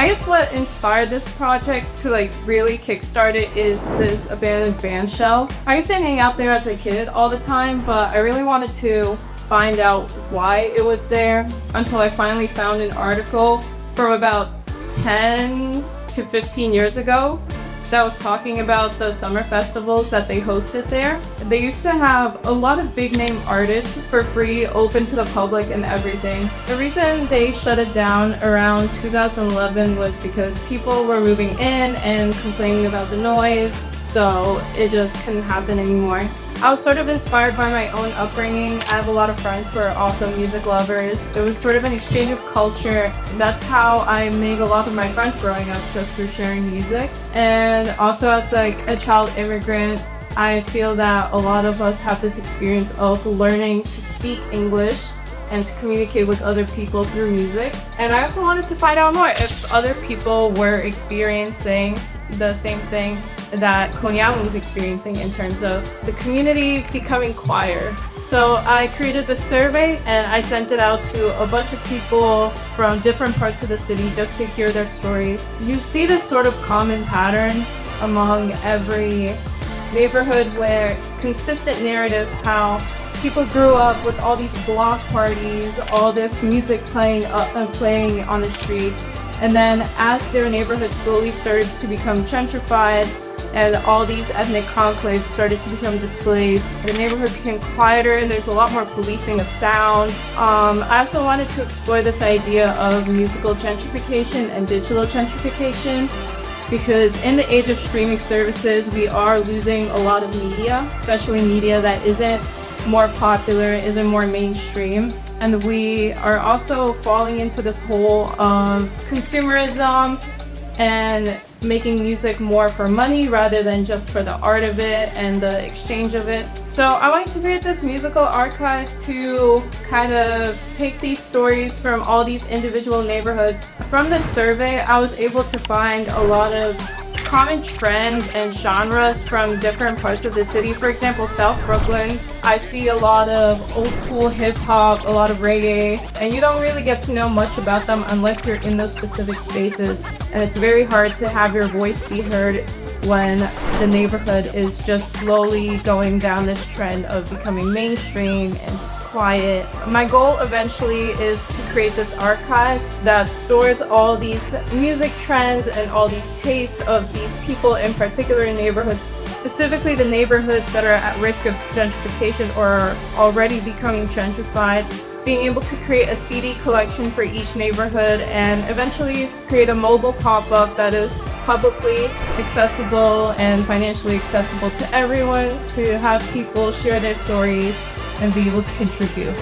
I guess what inspired this project to really kickstart it is this abandoned band shell. I used to hang out there as a kid all the time, but I really wanted to find out why it was there until I finally found an article from about 10 to 15 years ago that was talking about the summer festivals that they hosted there. They used to have a lot of big name artists for free, open to the public and everything. The reason they shut it down around 2011 was because people were moving in and complaining about the noise, so it just couldn't happen anymore. I was sort of inspired by my own upbringing. I have a lot of friends who are also music lovers. It was sort of an exchange of culture. That's how I made a lot of my friends growing up, just through sharing music. And also as a child immigrant, I feel that a lot of us have this experience of learning to speak English and to communicate with other people through music. And I also wanted to find out more if other people were experiencing the same thing that Coney Island was experiencing in terms of the community becoming quieter. So I created the survey and I sent it out to a bunch of people from different parts of the city just to hear their stories. You see this sort of common pattern among every neighborhood where consistent narrative how people grew up with all these block parties, all this music playing on the streets, and then as their neighborhood slowly started to become gentrified and all these ethnic conclaves started to become displaced, the neighborhood became quieter and there's a lot more policing of sound. I also wanted to explore this idea of musical gentrification and digital gentrification, because in the age of streaming services, we are losing a lot of media, especially media that isn't more popular, isn't more mainstream. And we are also falling into this hole of consumerism and making music more for money rather than just for the art of it and the exchange of it. So I wanted to create this musical archive to kind of take these stories from all these individual neighborhoods. From this survey, I was able to find a lot of common trends and genres from different parts of the city. For example, South Brooklyn, I see a lot of old school hip hop, a lot of reggae, and you don't really get to know much about them unless you're in those specific spaces. And it's very hard to have your voice be heard when the neighborhood is just slowly going down this trend of becoming mainstream and just quiet. My goal eventually is to create this archive that stores all these music trends and all these tastes of these people in particular neighborhoods, specifically the neighborhoods that are at risk of gentrification or are already becoming gentrified. Being able to create a CD collection for each neighborhood and eventually create a mobile pop-up that is publicly accessible and financially accessible to everyone, to have people share their stories and be able to contribute.